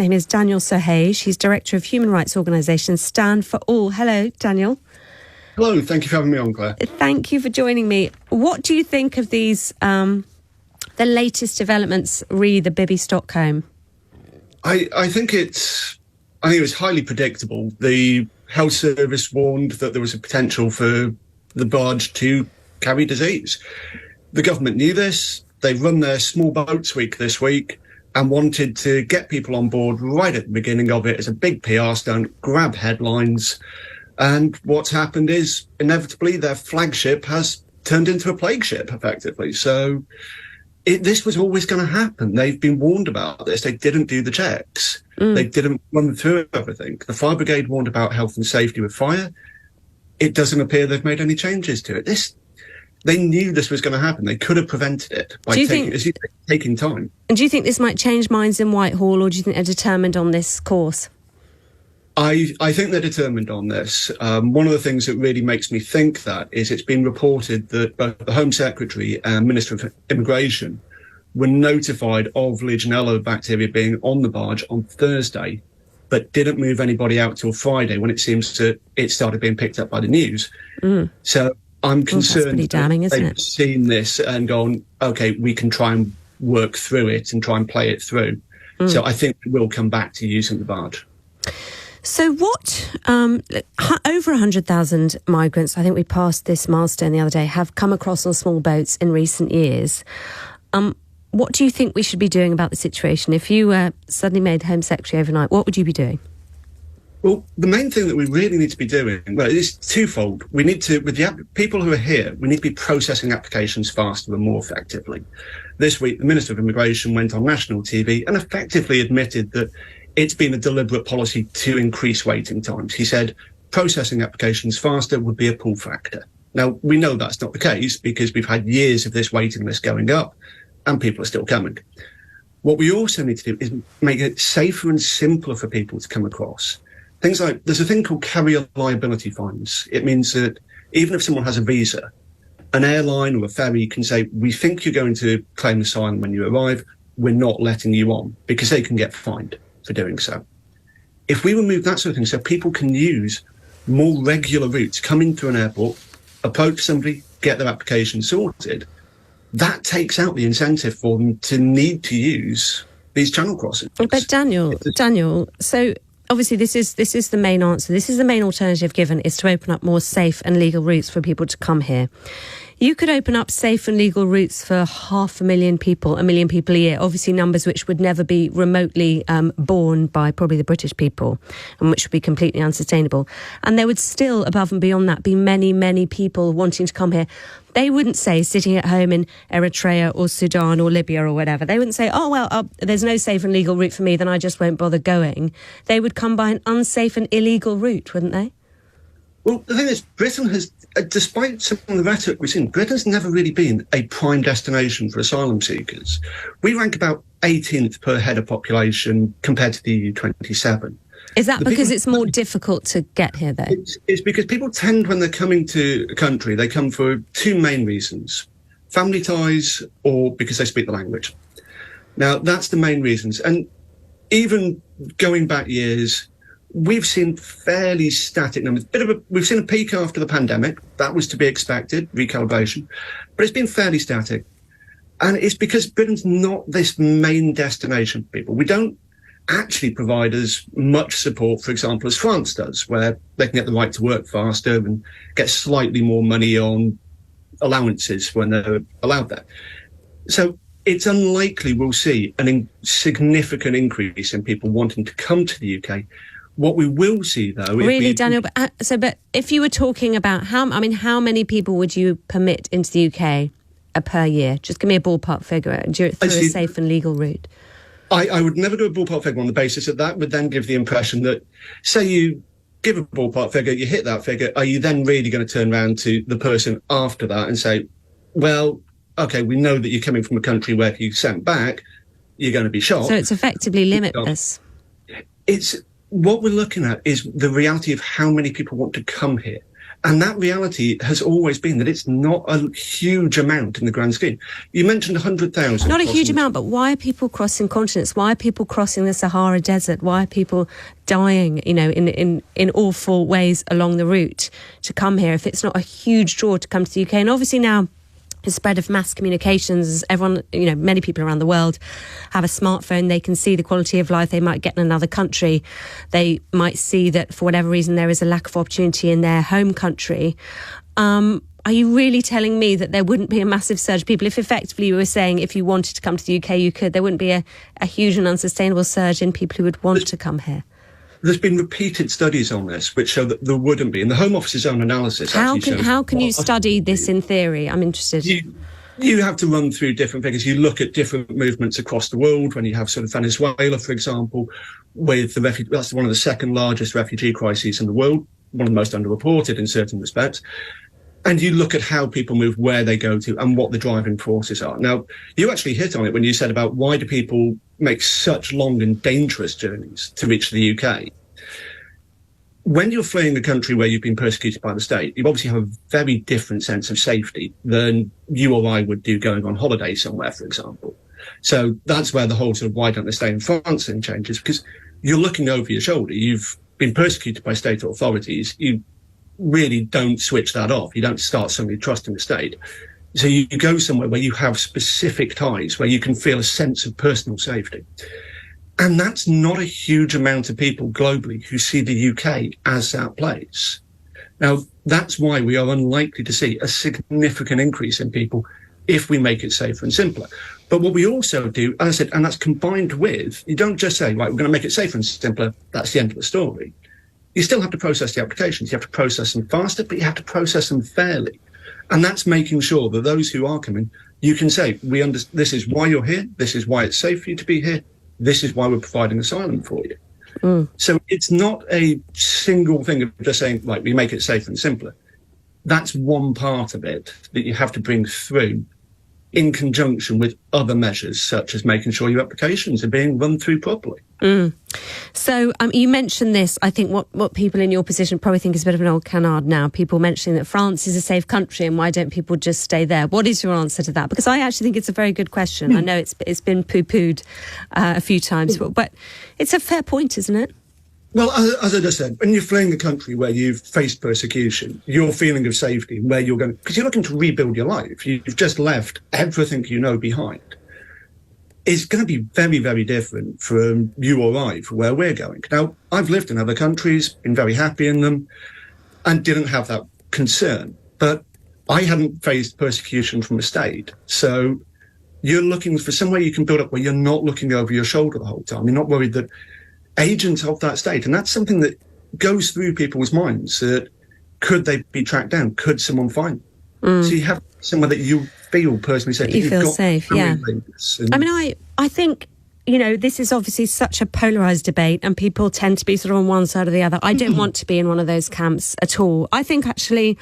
name is Daniel Sohage. He's Director of Human Rights Organisation Stand for All. Hello, Daniel. Hello, thank you for having me on, Claire. Thank you for joining me. What do you think of these, the latest developments re the Bibi Stockholm? I think it was highly predictable. The health service warned that there was a potential for the barge to carry disease. The government knew this. They run their small boats week this week and wanted to get people on board right at the beginning of it as a big PR stunt, grab headlines. And what's happened is, inevitably, their flagship has turned into a plague ship, effectively. So this was always going to happen. They've been warned about this. They didn't do the checks. They didn't run through everything. The fire brigade warned about health and safety with fire. It doesn't appear they've made any changes to it. They knew this was going to happen. They could have prevented it by taking time. And do you think this might change minds in Whitehall, or do you think they're determined on this course? I think they're determined on this. One of the things that really makes me think that is it's been reported that both the Home Secretary and Minister of Immigration were notified of Legionella bacteria being on the barge on Thursday, but didn't move anybody out till Friday when it seems that it started being picked up by the news. So I'm concerned that's pretty damning, isn't they've it? seen this and gone, OK, we can try and work through it and try and play it through. So I think we'll come back to using the barge. So what, over 100,000 migrants, I think we passed this milestone the other day, have come across on small boats in recent years. What do you think we should be doing about the situation? If you suddenly made Home Secretary overnight, what would you be doing? Well, the main thing that we really need to be doing, well, it is twofold. We need to, with the people who are here, we need to be processing applications faster and more effectively. This week, the Minister of Immigration went on national TV and effectively admitted that it's been a deliberate policy to increase waiting times. He said processing applications faster would be a pull factor. Now, we know that's not the case because we've had years of this waiting list going up and people are still coming. What we also need to do is make it safer and simpler for people to come across. Things like, there's a thing called carrier liability fines. It means that even if someone has a visa, an airline or a ferry can say, we think you're going to claim asylum when you arrive, we're not letting you on, because they can get fined for doing so. If we remove that sort of thing so people can use more regular routes, come into an airport, approach somebody, get their application sorted, that takes out the incentive for them to need to use these channel crossings. But Daniel, so obviously this is the main answer. This is the main alternative given, is to open up more safe and legal routes for people to come here. You could open up safe and legal routes for 500,000 people, 1 million people a year, obviously numbers which would never be remotely borne by probably the British people, and which would be completely unsustainable. And there would still, above and beyond that, be many, many people wanting to come here. They wouldn't say, sitting at home in Eritrea or Sudan or Libya or whatever, they wouldn't say, oh, well, there's no safe and legal route for me, then I just won't bother going. They would come by an unsafe and illegal route, wouldn't they? Well, the thing is, Britain has, despite some of the rhetoric we've seen, Britain's never really been a prime destination for asylum seekers. We rank about 18th per head of population compared to the EU 27. Is that because it's more difficult to get here, though? It's because people tend, when they're coming to a country, they come for two main reasons: family ties or because they speak the language. Now, that's the main reasons. And even going back years, we've seen fairly static numbers. We've seen a peak after the pandemic. That was to be expected, recalibration. But it's been fairly static. And it's because Britain's not this main destination for people. We don't actually provide as much support, for example, as France does, where they can get the right to work faster and get slightly more money on allowances when they're allowed that. So it's unlikely we'll see a significant increase in people wanting to come to the UK. What we will see, though... Really, Daniel, but if you were talking about how many people would you permit into the UK per year? Just give me a ballpark figure through a safe and legal route. I would never do a ballpark figure on the basis that would then give the impression that, say you give a ballpark figure, you hit that figure, are you then really going to turn around to the person after that and say, well, OK, we know that you're coming from a country where if you sent back, you're going to be shot. So it's effectively limitless. What we're looking at is the reality of how many people want to come here. And that reality has always been that it's not a huge amount in the grand scheme. You mentioned 100,000. Not a huge amount, but why are people crossing continents? Why are people crossing the Sahara Desert? Why are people dying, in awful ways along the route to come here if it's not a huge draw to come to the UK? And obviously now, the spread of mass communications, everyone, many people around the world have a smartphone. They can see the quality of life they might get in another country. They might see that for whatever reason there is a lack of opportunity in their home country. Are you really telling me that there wouldn't be a massive surge of people? If effectively you were saying if you wanted to come to the UK, you could, there wouldn't be a huge and unsustainable surge in people who would want to come here? There's been repeated studies on this which show that there wouldn't be. And the Home Office's own analysis how can you study this in theory? I'm interested. You have to run through different figures. You look at different movements across the world. When you have sort of Venezuela, for example, with the refugee, that's one of the second largest refugee crises in the world, one of the most underreported in certain respects. And you look at how people move, where they go to, and what the driving forces are. Now, you actually hit on it when you said about why do people make such long and dangerous journeys to reach the UK. When you're fleeing a country where you've been persecuted by the state, you obviously have a very different sense of safety than you or I would do going on holiday somewhere, for example. So that's where the whole sort of why don't they stay in France thing changes, because you're looking over your shoulder. You've been persecuted by state authorities. You really don't switch that off. You don't start suddenly trusting the state. So you go somewhere where you have specific ties, where you can feel a sense of personal safety. And that's not a huge amount of people globally who see the UK as that place. Now, that's why we are unlikely to see a significant increase in people if we make it safer and simpler. But what we also do, as I said, and that's combined with, you don't just say, right, we're going to make it safer and simpler, that's the end of the story. You still have to process the applications. You have to process them faster, but you have to process them fairly. And that's making sure that those who are coming, you can say, this is why you're here. This is why it's safe for you to be here. This is why we're providing asylum for you. So it's not a single thing of just saying, like, we make it safer and simpler. That's one part of it that you have to bring through in conjunction with other measures, such as making sure your applications are being run through properly. So you mentioned this. I think what people in your position probably think is a bit of an old canard now. People mentioning that France is a safe country and why don't people just stay there? What is your answer to that? Because I actually think it's a very good question. I know it's been poo-pooed a few times, but it's a fair point, isn't it? Well, as I just said, when you're fleeing a country where you've faced persecution, your feeling of safety, where you're going, because you're looking to rebuild your life, you've just left everything you know behind, is going to be very, very different from you or I for where we're going. Now, I've lived in other countries, been very happy in them, and didn't have that concern. But I hadn't faced persecution from the state. So you're looking for somewhere you can build up where you're not looking over your shoulder the whole time. You're not worried that agents of that state, and that's something that goes through people's minds, that could they be tracked down? Could someone find them? So you have somewhere that you feel personally safe. You feel safe, yeah. I mean, I think, this is obviously such a polarised debate and people tend to be sort of on one side or the other. I don't want to be in one of those camps at all. I think actually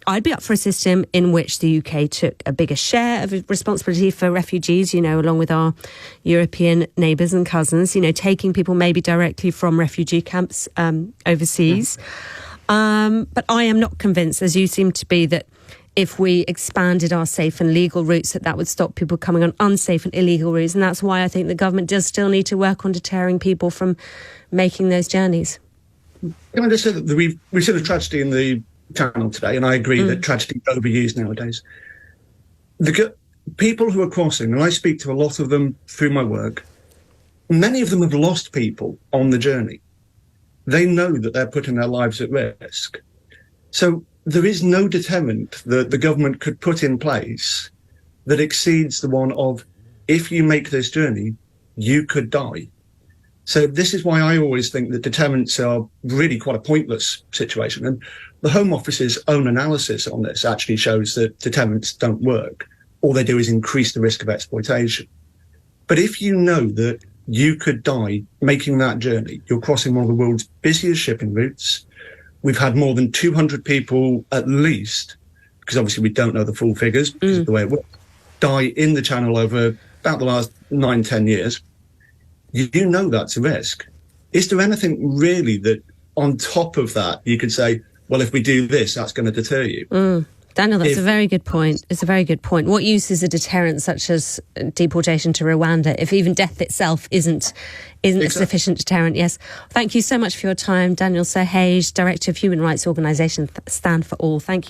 I'd be up for a system in which the UK took a bigger share of responsibility for refugees, along with our European neighbours and cousins, taking people maybe directly from refugee camps overseas. But I am not convinced, as you seem to be, that if we expanded our safe and legal routes, that would stop people coming on unsafe and illegal routes. And that's why I think the government does still need to work on deterring people from making those journeys. Can I just say that we've seen a tragedy in the channel today, and I agree that tragedy is overused nowadays. The people who are crossing, and I speak to a lot of them through my work, many of them have lost people on the journey. They know that they're putting their lives at risk. So there is no deterrent that the government could put in place that exceeds the one of, if you make this journey, you could die. So this is why I always think that deterrents are really quite a pointless situation. And the Home Office's own analysis on this actually shows that deterrents don't work. All they do is increase the risk of exploitation. But if you know that you could die making that journey, you're crossing one of the world's busiest shipping routes. We've had more than 200 people at least, because obviously we don't know the full figures because of the way it works, die in the channel over about the last 9-10 years. You know that's a risk. Is there anything really that on top of that you could say, well, if we do this, that's going to deter you. Daniel, that's a very good point. It's a very good point. What use is a deterrent such as deportation to Rwanda if even death itself isn't a sufficient deterrent? Yes. Thank you so much for your time, Daniel Sirhage, Director of Human Rights Organisation Stand for All. Thank you.